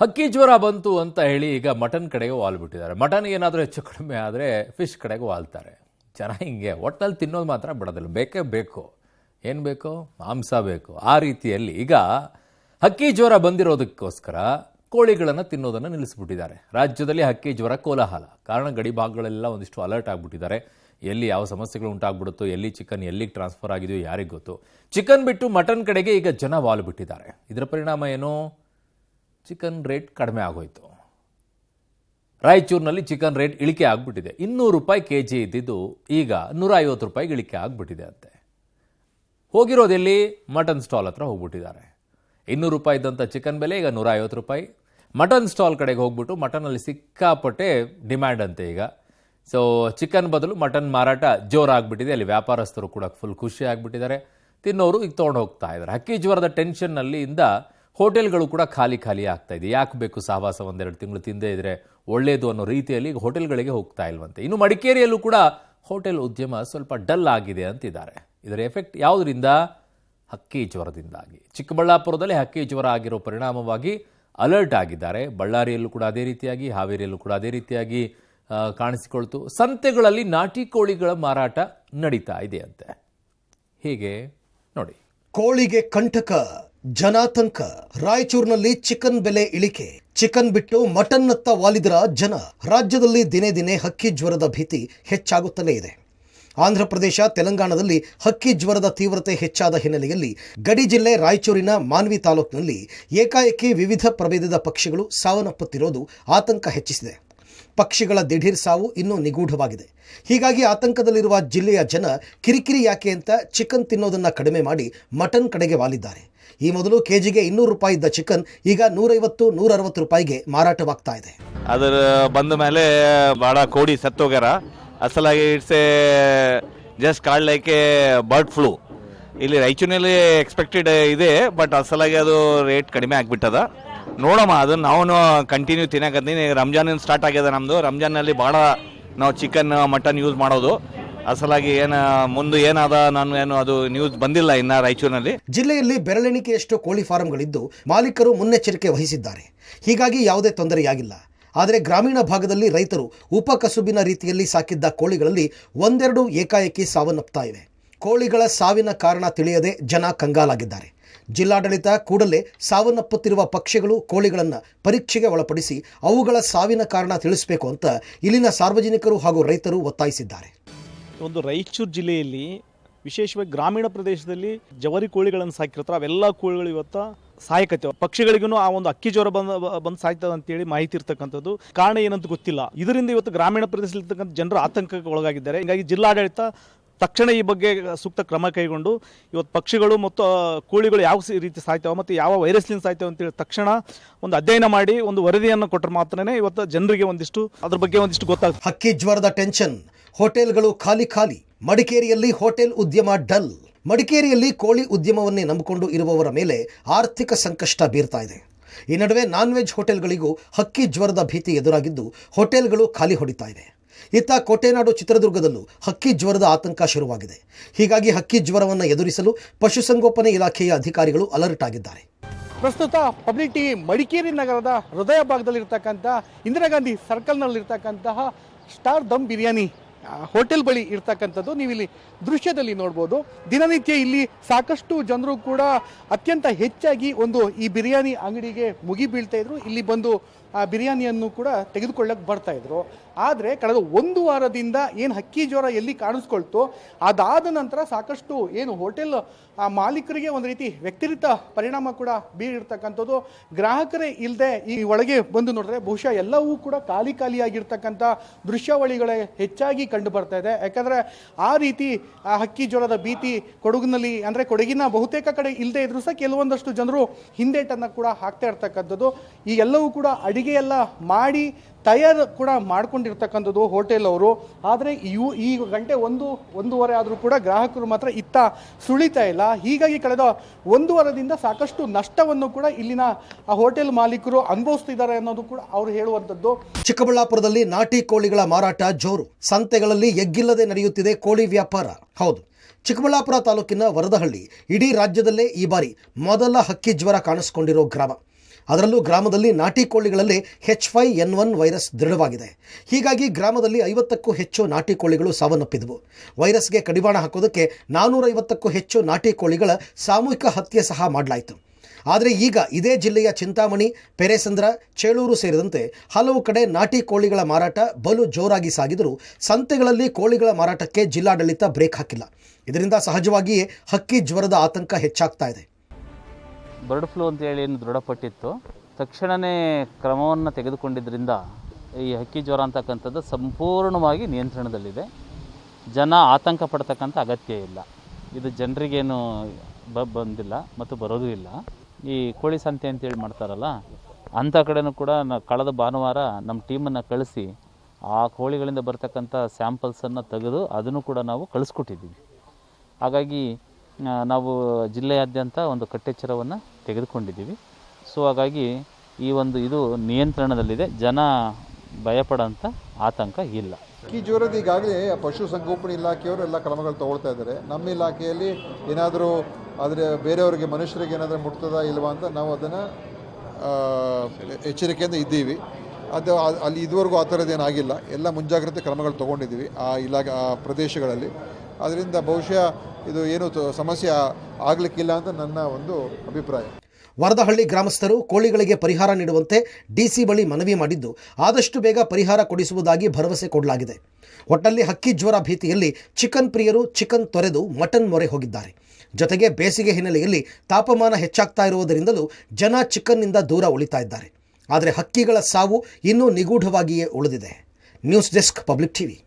ಹಕ್ಕಿ ಜ್ವರ ಬಂತು ಅಂತ ಹೇಳಿ ಈಗ ಮಟನ್ ಕಡೆಗೆ ವಾಲ್ಬಿಟ್ಟಿದ್ದಾರೆ. ಮಟನ್ ಏನಾದರೂ ಹೆಚ್ಚು ಕಡಿಮೆ ಆದರೆ ಫಿಶ್ ಕಡೆಗೆ ವಾಲ್ತಾರೆ ಜನ. ಹಿಂಗೆ ಒಟ್ಟಲ್ಲಿ ತಿನ್ನೋದು ಮಾತ್ರ ಬಿಡೋದಿಲ್ಲ, ಬೇಕೇ ಬೇಕು. ಏನು ಬೇಕೋ ಮಾಂಸ ಬೇಕು. ಆ ರೀತಿಯಲ್ಲಿ ಈಗ ಹಕ್ಕಿ ಜ್ವರ ಬಂದಿರೋದಕ್ಕೋಸ್ಕರ ಕೋಳಿಗಳನ್ನು ತಿನ್ನೋದನ್ನು ನಿಲ್ಲಿಸ್ಬಿಟ್ಟಿದ್ದಾರೆ. ರಾಜ್ಯದಲ್ಲಿ ಹಕ್ಕಿ ಜ್ವರ ಕೋಲಾಹಲ. ಕಾರಣ ಗಡಿ ಭಾಗಗಳೆಲ್ಲ ಒಂದಿಷ್ಟು ಅಲರ್ಟ್ ಆಗಿಬಿಟ್ಟಿದ್ದಾರೆ. ಎಲ್ಲಿ ಯಾವ ಸಮಸ್ಯೆಗಳು ಉಂಟಾಗ್ಬಿಡುತ್ತೋ, ಎಲ್ಲಿ ಚಿಕನ್ ಎಲ್ಲಿಗೆ ಟ್ರಾನ್ಸ್ಫರ್ ಆಗಿದೆಯೋ ಯಾರಿಗೆ ಗೊತ್ತು. ಚಿಕನ್ ಬಿಟ್ಟು ಮಟನ್ ಕಡೆಗೆ ಈಗ ಜನ ವಾಲ್ಬಿಟ್ಟಿದ್ದಾರೆ. ಇದರ ಪರಿಣಾಮ ಏನು? ಚಿಕನ್ ರೇಟ್ ಕಡಿಮೆ ಆಗೋಯ್ತು. ರಾಯಚೂರಿನಲ್ಲಿ ಚಿಕನ್ ರೇಟ್ ಇಳಿಕೆ ಆಗಿಬಿಟ್ಟಿದೆ. 200 ರೂಪಾಯಿ ಕೆಜಿ ಇದ್ದಿದ್ದು ಈಗ 150 ರೂಪಾಯಿಗೆ ಇಳಿಕೆ ಆಗಿಬಿಟ್ಟಿದೆ ಅಂತೆ. ಹೋಗಿರೋದೆಲ್ಲಿ? ಮಟನ್ ಸ್ಟಾಲ್ ಹತ್ರ ಹೋಗ್ಬಿಟ್ಟಿದ್ದಾರೆ. 200 ರೂಪಾಯಿ ಇದ್ದಂಥ ಚಿಕನ್ ಬೆಲೆ ಈಗ 150 ರೂಪಾಯಿ. ಮಟನ್ ಸ್ಟಾಲ್ ಕಡೆಗೆ ಹೋಗ್ಬಿಟ್ಟು ಮಟನಲ್ಲಿ ಸಿಕ್ಕಾಪಟ್ಟೆ ಡಿಮ್ಯಾಂಡ್ ಅಂತೆ ಈಗ. ಸೊ ಚಿಕನ್ ಬದಲು ಮಟನ್ ಮಾರಾಟ ಜೋರಾಗ್ಬಿಟ್ಟಿದೆ. ಅಲ್ಲಿ ವ್ಯಾಪಾರಸ್ಥರು ಕೂಡ ಫುಲ್ ಖುಷಿ ಆಗಿಬಿಟ್ಟಿದ್ದಾರೆ. ತಿನ್ನೋರು ಈಗ ತೊಗೊಂಡು ಹೋಗ್ತಾ ಇದ್ದಾರೆ. ಹಕ್ಕಿ ಜ್ವರದ ಟೆನ್ಷನ್ನಲ್ಲಿ ಹೋಟೆಲ್ಗಳು ಕೂಡ ಖಾಲಿ ಆಗ್ತಾ ಇದೆ. ಯಾಕೆ ಬೇಕು ಸಹವಾಸ? 1-2 ತಿಂಗಳು ತಿಂದೇ ಇದ್ರೆ ಒಳ್ಳೆಯದು ಅನ್ನೋ ರೀತಿಯಲ್ಲಿ ಈಗ ಹೋಟೆಲ್ಗಳಿಗೆ ಹೋಗ್ತಾ ಇಲ್ವಂತೆ. ಇನ್ನು ಮಡಿಕೇರಿಯಲ್ಲೂ ಕೂಡ ಹೋಟೆಲ್ ಉದ್ಯಮ ಸ್ವಲ್ಪ ಡಲ್ ಆಗಿದೆ ಅಂತಿದ್ದಾರೆ. ಇದರ ಎಫೆಕ್ಟ್ ಯಾವುದರಿಂದ? ಹಕ್ಕಿ ಜ್ವರದಿಂದಾಗಿ. ಚಿಕ್ಕಬಳ್ಳಾಪುರದಲ್ಲಿ ಹಕ್ಕಿ ಜ್ವರ ಆಗಿರೋ ಪರಿಣಾಮವಾಗಿ ಅಲರ್ಟ್ ಆಗಿದ್ದಾರೆ. ಬಳ್ಳಾರಿಯಲ್ಲೂ ಕೂಡ ಅದೇ ರೀತಿಯಾಗಿ, ಹಾವೇರಿಯಲ್ಲೂ ಕೂಡ ಅದೇ ರೀತಿಯಾಗಿ ಕಾಣಿಸಿಕೊಳ್ತು. ಸಂತೆಗಳಲ್ಲಿ ನಾಟಿ ಕೋಳಿಗಳ ಮಾರಾಟ ನಡೀತಾ ಇದೆ ಅಂತೆ. ಹೀಗೆ ನೋಡಿ. ಕೋಳಿಗೆ ಕಂಟಕ, ಜನಾತಂಕ. ರಾಯಚೂರಿನಲ್ಲಿ ಚಿಕನ್ ಬೆಲೆ ಇಳಿಕೆ. ಚಿಕನ್ ಬಿಟ್ಟು ಮಟನ್ನತ್ತ ವಾಲಿದರ ಜನ. ರಾಜ್ಯದಲ್ಲಿ ದಿನೇ ದಿನೇ ಹಕ್ಕಿ ಜ್ವರದ ಭೀತಿ ಹೆಚ್ಚಾಗುತ್ತಲೇ ಇದೆ. ಆಂಧ್ರ ಪ್ರದೇಶ, ತೆಲಂಗಾಣದಲ್ಲಿ ಹಕ್ಕಿ ಜ್ವರದ ತೀವ್ರತೆ ಹೆಚ್ಚಾದ ಹಿನ್ನೆಲೆಯಲ್ಲಿ ಗಡಿ ಜಿಲ್ಲೆ ರಾಯಚೂರಿನ ಮಾನ್ವಿ ತಾಲೂಕಿನಲ್ಲಿ ಏಕಾಏಕಿ ವಿವಿಧ ಪ್ರಭೇದದ ಪಕ್ಷಿಗಳು ಸಾವನ್ನಪ್ಪುತ್ತಿರೋದು ಆತಂಕ ಹೆಚ್ಚಿಸಿದೆ. ಪಕ್ಷಿಗಳ ದಿಢೀರ್ ಸಾವು ಇನ್ನೂ ನಿಗೂಢವಾಗಿದೆ. ಹೀಗಾಗಿ ಆತಂಕದಲ್ಲಿರುವ ಜಿಲ್ಲೆಯ ಜನ ಕಿರಿಕಿರಿ ಯಾಕೆ ಅಂತ ಚಿಕನ್ ತಿನ್ನೋದನ್ನು ಕಡಿಮೆ ಮಾಡಿ ಮಟನ್ ಕಡೆಗೆ ವಾಲಿದ್ದಾರೆ. ಈ ಮೊದಲು ಕೆಜಿಗೆ 200 ರೂಪಾಯಿ ಇದ್ದ ಚಿಕನ್ ಈಗ 150-160 ರೂಪಾಯಿಗೆ ಮಾರಾಟವಾಗ್ತಾ ಇದೆ. ಅದರ ಬಂದ ಮೇಲೆ ಭಾಳ ಕೋಡಿ ಸತ್ತೋಗ್ಯಾರ. ಅಸಲಾಗಿ it's a just called like a bird flu. ಇಲ್ಲಿ ರಾಯಚೂರಿನಲ್ಲಿ ಎಕ್ಸ್ಪೆಕ್ಟೆಡ್ ಇದೆ, ಬಟ್ ಅಸಲಾಗಿ ಅದು ರೇಟ್ ಕಡಿಮೆ ಆಗಿಬಿಟ್ಟದ. ನೋಡಮ್ಮ, ಅದನ್ನು ನಾವು ಕಂಟಿನ್ಯೂ ತಿನ್ನಕತ್ತೀನಿ. ರಂಜಾನ್ ಸ್ಟಾರ್ಟ್ ಆಗ್ಯದ ನಮ್ಮದು. ರಂಜಾನ್ನಲ್ಲಿ ಭಾಳ ನಾವು ಚಿಕನ್ ಮಟನ್ ಯೂಸ್ ಮಾಡೋದು. ಅಸಲಾಗಿ ಮುಂದೆ ಏನಾದ ಏನು ಅದು ನ್ಯೂಸ್ ಬಂದಿಲ್ಲ ಇನ್ನು ರಾಯಚೂರಿನಲ್ಲಿ. ಜಿಲ್ಲೆಯಲ್ಲಿ ಬೆರಳೆಣಿಕೆಯಷ್ಟು ಕೋಳಿ ಫಾರಂಗಳಿದ್ದು ಮಾಲೀಕರು ಮುನ್ನೆಚ್ಚರಿಕೆ ವಹಿಸಿದ್ದಾರೆ. ಹೀಗಾಗಿ ಯಾವುದೇ ತೊಂದರೆಯಾಗಿಲ್ಲ. ಆದರೆ ಗ್ರಾಮೀಣ ಭಾಗದಲ್ಲಿ ರೈತರು ಉಪಕಸುಬಿನ ರೀತಿಯಲ್ಲಿ ಸಾಕಿದ್ದ ಕೋಳಿಗಳಲ್ಲಿ 1-2 ಏಕಾಏಕಿ ಸಾವನ್ನಪ್ತಾ ಇವೆ. ಕೋಳಿಗಳ ಸಾವಿನ ಕಾರಣ ತಿಳಿಯದೆ ಜನ ಕಂಗಾಲಾಗಿದ್ದಾರೆ. ಜಿಲ್ಲಾಡಳಿತ ಕೂಡಲೇ ಸಾವನ್ನಪ್ಪುತ್ತಿರುವ ಪಕ್ಷಿಗಳು, ಕೋಳಿಗಳನ್ನು ಪರೀಕ್ಷೆಗೆ ಒಳಪಡಿಸಿ ಅವುಗಳ ಸಾವಿನ ಕಾರಣ ತಿಳಿಸಬೇಕು ಅಂತ ಇಲ್ಲಿನ ಸಾರ್ವಜನಿಕರು ಹಾಗೂ ರೈತರು ಒತ್ತಾಯಿಸಿದ್ದಾರೆ. ಒಂದು ರಾಯಚೂರು ಜಿಲ್ಲೆಯಲ್ಲಿ ವಿಶೇಷವಾಗಿ ಗ್ರಾಮೀಣ ಪ್ರದೇಶದಲ್ಲಿ ಜವರಿ ಕೋಳಿಗಳನ್ನು ಸಾಕಿರ್ತಾರೆ. ಅವೆಲ್ಲ ಕೋಳಿಗಳು ಇವತ್ತು ಸಾಯಕತ್ತೇವೆ. ಪಕ್ಷಿಗಳಿಗೂ ಆ ಒಂದು ಅಕ್ಕಿ ಜ್ವರ ಬಂದು ಸಾಯ್ತದೆ ಅಂತೇಳಿ ಮಾಹಿತಿ ಇರ್ತಕ್ಕಂಥದ್ದು. ಕಾರಣ ಏನಂತ ಗೊತ್ತಿಲ್ಲ. ಇದರಿಂದ ಇವತ್ತು ಗ್ರಾಮೀಣ ಪ್ರದೇಶದಲ್ಲಿರ್ತಕ್ಕಂಥ ಜನರು ಆತಂಕಕ್ಕೆ ಒಳಗಾಗಿದ್ದಾರೆ. ಹೀಗಾಗಿ ಜಿಲ್ಲಾಡಳಿತ ತಕ್ಷಣ ಈ ಬಗ್ಗೆ ಸೂಕ್ತ ಕ್ರಮ ಕೈಗೊಂಡು ಇವತ್ತು ಪಕ್ಷಿಗಳು ಮತ್ತು ಕೋಳಿಗಳು ಯಾವ ರೀತಿ ಸಾಯ್ತಾವೆ ಮತ್ತು ಯಾವ ವೈರಸ್ಲಿಂದ ಸಾಯ್ತಾವೆ ಅಂತೇಳಿ ತಕ್ಷಣ ಒಂದು ಅಧ್ಯಯನ ಮಾಡಿ ಒಂದು ವರದಿಯನ್ನು ಕೊಟ್ಟರೆ ಮಾತ್ರನೇ ಇವತ್ತು ಜನರಿಗೆ ಅದ್ರ ಬಗ್ಗೆ ಒಂದಿಷ್ಟು ಗೊತ್ತಾಗ್ತದೆ. ಹಕ್ಕಿ ಜ್ವರದ ಟೆನ್ಷನ್. ಹೋಟೆಲ್ಗಳು ಖಾಲಿ. ಮಡಿಕೇರಿಯಲ್ಲಿ ಹೋಟೆಲ್ ಉದ್ಯಮ ಡಲ್. ಮಡಿಕೇರಿಯಲ್ಲಿ ಕೋಳಿ ಉದ್ಯಮವನ್ನೇ ನಂಬಿಕೊಂಡು ಇರುವವರ ಮೇಲೆ ಆರ್ಥಿಕ ಸಂಕಷ್ಟ ಬೀರ್ತಾ ಇದೆ. ಈ ನಡುವೆ ನಾನ್ ವೆಜ್ ಹೋಟೆಲ್ಗಳಿಗೂ ಹಕ್ಕಿ ಜ್ವರದ ಭೀತಿ ಎದುರಾಗಿದ್ದು ಹೋಟೆಲ್ಗಳು ಖಾಲಿ ಹೊಡಿತಾ ಇವೆ. ಇತ್ತ ಕೋಟೆನಾಡು ಚಿತ್ರದುರ್ಗದಲ್ಲೂ ಹಕ್ಕಿ ಜ್ವರದ ಆತಂಕ ಶುರುವಾಗಿದೆ. ಹೀಗಾಗಿ ಹಕ್ಕಿ ಜ್ವರವನ್ನು ಎದುರಿಸಲು ಪಶುಸಂಗೋಪನೆ ಇಲಾಖೆಯ ಅಧಿಕಾರಿಗಳು ಅಲರ್ಟ್ ಆಗಿದ್ದಾರೆ. ಪ್ರಸ್ತುತ ಪಬ್ಲಿಕ್ ಟಿವಿ ಮಡಿಕೇರಿ ನಗರದ ಹೃದಯ ಭಾಗದಲ್ಲಿರ್ತಕ್ಕಂಥ ಇಂದಿರಾ ಗಾಂಧಿ ಸರ್ಕಲ್ನಲ್ಲಿರ್ತಕ್ಕಂತಹ ಸ್ಟಾರ್ ದಮ್ ಬಿರಿಯಾನಿ ಹೋಟೆಲ್ ಬಳಿ ಇರ್ತಕ್ಕಂಥದ್ದು ನೀವು ಇಲ್ಲಿ ದೃಶ್ಯದಲ್ಲಿ ನೋಡ್ಬೋದು. ದಿನನಿತ್ಯ ಇಲ್ಲಿ ಸಾಕಷ್ಟು ಜನರು ಕೂಡ ಅತ್ಯಂತ ಹೆಚ್ಚಾಗಿ ಈ ಬಿರಿಯಾನಿ ಅಂಗಡಿಗೆ ಮುಗಿ ಬೀಳ್ತಾ ಇದ್ರು. ಇಲ್ಲಿ ಬಂದು ಆ ಬಿರಿಯಾನಿಯನ್ನು ಕೂಡ ತೆಗೆದುಕೊಳ್ಳಕ್ಕೆ ಬರ್ತಾ ಇದ್ರು. ಆದರೆ ಕಳೆದ 1 ವಾರದಿಂದ ಏನು ಹಕ್ಕಿ ಜ್ವರ ಎಲ್ಲಿ ಕಾಣಿಸ್ಕೊಳ್ತೋ ಅದಾದ ನಂತರ ಸಾಕಷ್ಟು ಹೋಟೆಲ್ ಮಾಲೀಕರಿಗೆ ಒಂದು ರೀತಿ ವ್ಯತಿರಿಕ್ತ ಪರಿಣಾಮ ಕೂಡ ಬೀರಿರ್ತಕ್ಕಂಥದ್ದು. ಗ್ರಾಹಕರೇ ಇಲ್ಲದೆ ಈ ಒಳಗೆ ಬಂದು ನೋಡಿದ್ರೆ ಬಹುಶಃ ಎಲ್ಲವೂ ಕೂಡ ಖಾಲಿಯಾಗಿರ್ತಕ್ಕಂಥ ದೃಶ್ಯಾವಳಿಗಳೇ ಹೆಚ್ಚಾಗಿ ಕಂಡು ಬರ್ತಾ ಇದೆ. ಯಾಕಂದರೆ ಆ ರೀತಿ ಹಕ್ಕಿ ಜ್ವರದ ಭೀತಿ ಕೊಡಗಿನಲ್ಲಿ, ಅಂದರೆ ಕೊಡಗಿನ ಬಹುತೇಕ ಕಡೆ ಇಲ್ಲದೆ ಇದ್ರೂ ಸಹ ಕೆಲವೊಂದಷ್ಟು ಜನರು ಹಿಂದೇಟನ್ನು ಕೂಡ ಹಾಕ್ತಾ ಇರ್ತಕ್ಕಂಥದ್ದು. ಈ ಎಲ್ಲವೂ ಕೂಡ ಅಡಿಗೆಯೆಲ್ಲ ಮಾಡಿ ತಯಾರು ಕೂಡ ಮಾಡ್ಕೊಂಡಿರ್ತಕ್ಕಂಥದ್ದು ಹೋಟೆಲ್ ಅವರು. ಆದರೆ ಈ ಗಂಟೆ 1-1:30 ಆದರೂ ಕೂಡ ಗ್ರಾಹಕರು ಮಾತ್ರ ಇತ್ತ ಸುಳಿತಾ ಇಲ್ಲ. ಹೀಗಾಗಿ ಕಳೆದ 1 ವಾರದಿಂದ ಸಾಕಷ್ಟು ನಷ್ಟವನ್ನು ಕೂಡ ಇಲ್ಲಿನ ಹೋಟೆಲ್ ಮಾಲೀಕರು ಅನುಭವಿಸ್ತಿದ್ದಾರೆ ಅನ್ನೋದು ಕೂಡ ಅವರು ಹೇಳುವಂಥದ್ದು. ಚಿಕ್ಕಬಳ್ಳಾಪುರದಲ್ಲಿ ನಾಟಿ ಕೋಳಿಗಳ ಮಾರಾಟ ಜೋರು. ಸಂತೆಗಳಲ್ಲಿ ಎಗ್ಗಿಲ್ಲದೆ ನಡೆಯುತ್ತಿದೆ ಕೋಳಿ ವ್ಯಾಪಾರ. ಹೌದು, ಚಿಕ್ಕಬಳ್ಳಾಪುರ ತಾಲೂಕಿನ ವರದಹಳ್ಳಿ ಇಡೀ ರಾಜ್ಯದಲ್ಲೇ ಈ ಬಾರಿ ಮೊದಲ ಹಕ್ಕಿ ಜ್ವರ ಕಾಣಿಸಿಕೊಂಡಿರೋ ಗ್ರಾಮ. ಅದರಲ್ಲೂ ಗ್ರಾಮದಲ್ಲಿ ನಾಟಿ ಕೋಳಿಗಳಲ್ಲಿ H5N1 ವೈರಸ್ ದೃಢವಾಗಿದೆ. ಹೀಗಾಗಿ ಗ್ರಾಮದಲ್ಲಿ 50ಕ್ಕೂ ಹೆಚ್ಚು ನಾಟಿ ಕೋಳಿಗಳು ಸಾವನ್ನಪ್ಪಿದವು. ವೈರಸ್ಗೆ ಕಡಿವಾಣ ಹಾಕೋದಕ್ಕೆ 450ಕ್ಕೂ ಹೆಚ್ಚು ನಾಟಿ ಕೋಳಿಗಳ ಸಾಮೂಹಿಕ ಹತ್ಯೆ ಸಹ ಮಾಡಲಾಯಿತು. ಆದರೆ ಈಗ ಇದೇ ಜಿಲ್ಲೆಯ ಚಿಂತಾಮಣಿ, ಪೆರೇಸಂದ್ರ, ಚೇಳೂರು ಸೇರಿದಂತೆ ಹಲವು ಕಡೆ ನಾಟಿ ಕೋಳಿಗಳ ಮಾರಾಟ ಬಲು ಜೋರಾಗಿ ಸಾಗಿದರೂ ಸಂತೆಗಳಲ್ಲಿ ಕೋಳಿಗಳ ಮಾರಾಟಕ್ಕೆ ಜಿಲ್ಲಾಡಳಿತ ಬ್ರೇಕ್ ಹಾಕಿಲ್ಲ. ಇದರಿಂದ ಸಹಜವಾಗಿಯೇ ಹಕ್ಕಿ ಜ್ವರದ ಆತಂಕ ಹೆಚ್ಚಾಗ್ತಾ ಇದೆ. ಬರ್ಡ್ ಫ್ಲೂ ಅಂತೇಳಿ ಏನು ದೃಢಪಟ್ಟಿತ್ತು, ತಕ್ಷಣವೇ ಕ್ರಮವನ್ನು ತೆಗೆದುಕೊಂಡಿದ್ದರಿಂದ ಈ ಹಕ್ಕಿ ಜ್ವರ ಅಂತಕ್ಕಂಥದ್ದು ಸಂಪೂರ್ಣವಾಗಿ ನಿಯಂತ್ರಣದಲ್ಲಿದೆ. ಜನ ಆತಂಕ ಪಡ್ತಕ್ಕಂಥ ಅಗತ್ಯ ಇಲ್ಲ. ಇದು ಜನರಿಗೇನು ಬಂದಿಲ್ಲ ಮತ್ತು ಬರೋದೂ ಇಲ್ಲ. ಈ ಕೋಳಿ ಸಂತೆ ಅಂತೇಳಿ ಮಾಡ್ತಾರಲ್ಲ, ಅಂಥ ಕಡೆನೂ ಕೂಡ ಕಳೆದ ಭಾನುವಾರ ನಮ್ಮ ಟೀಮನ್ನು ಕಳಿಸಿ ಆ ಕೋಳಿಗಳಿಂದ ಬರ್ತಕ್ಕಂಥ ಸ್ಯಾಂಪಲ್ಸನ್ನು ತೆಗೆದು ಅದನ್ನು ಕೂಡ ನಾವು ಕಳಿಸ್ಕೊಟ್ಟಿದ್ದೀವಿ. ಹಾಗಾಗಿ ನಾವು ಜಿಲ್ಲೆಯಾದ್ಯಂತ ಒಂದು ಕಟ್ಟೆಚ್ಚರವನ್ನು ತೆಗೆದುಕೊಂಡಿದ್ದೀವಿ. ಸೊ ಹಾಗಾಗಿ ಇದು ನಿಯಂತ್ರಣದಲ್ಲಿದೆ. ಜನ ಭಯಪಡೋಂಥ ಆತಂಕ ಇಲ್ಲ. ಹಕ್ಕಿ ಜ್ವರದ ಈಗಾಗಲೇ ಪಶು ಸಂಗೋಪನಾ ಇಲಾಖೆಯವರು ಎಲ್ಲ ಕ್ರಮಗಳು ತಗೊಳ್ತಾ ಇದ್ದಾರೆ. ನಮ್ಮ ಇಲಾಖೆಯಲ್ಲಿ ಏನಾದರೂ ಆದರೆ ಬೇರೆಯವರಿಗೆ, ಮನುಷ್ಯರಿಗೆ ಏನಾದರೂ ಮುಟ್ತದಾ ಇಲ್ವಾ ಅಂತ ನಾವು ಅದನ್ನು ಎಚ್ಚರಿಕೆಯಿಂದ ಇದ್ದೀವಿ. ಅಲ್ಲಿ ಇದುವರೆಗೂ ಆ ಥರದ್ದೇನಾಗಿಲ್ಲ. ಎಲ್ಲ ಮುಂಜಾಗ್ರತೆ ಕ್ರಮಗಳು ತೊಗೊಂಡಿದ್ದೀವಿ ಆ ಪ್ರದೇಶಗಳಲ್ಲಿ. ಅದರಿಂದ ಬಹುಶಃ ಇದು ಏನು ಸಮಸ್ಯೆ ಆಗಲಿಕ್ಕಿಲ್ಲ ಅಂತ ನನ್ನ ಒಂದು ಅಭಿಪ್ರಾಯ. ವರದಹಳ್ಳಿ ಗ್ರಾಮಸ್ಥರು ಕೋಳಿಗಳಿಗೆ ಪರಿಹಾರ ನೀಡುವಂತೆ ಡಿಸಿ ಬಳಿ ಮನವಿ ಮಾಡಿದ್ದು, ಆದಷ್ಟು ಬೇಗ ಪರಿಹಾರ ಕೊಡಿಸುವುದಾಗಿ ಭರವಸೆ ಕೊಡಲಾಗಿದೆ. ಒಟ್ಟಲ್ಲಿ ಹಕ್ಕಿ ಜ್ವರ ಭೀತಿಯಲ್ಲಿ ಚಿಕನ್ ಪ್ರಿಯರು ಚಿಕನ್ ತೊರೆದು ಮಟನ್ ಮೊರೆ ಹೋಗಿದ್ದಾರೆ. ಜೊತೆಗೆ ಬೇಸಿಗೆ ಹಿನ್ನೆಲೆಯಲ್ಲಿ ತಾಪಮಾನ ಹೆಚ್ಚಾಗ್ತಾ ಇರುವುದರಿಂದಲೂ ಜನ ಚಿಕನ್ನಿಂದ ದೂರ ಉಳಿತಾ ಇದ್ದಾರೆ. ಆದರೆ ಹಕ್ಕಿಗಳ ಸಾವು ಇನ್ನೂ ನಿಗೂಢವಾಗಿಯೇ ಉಳಿದಿದೆ. News desk, public TV.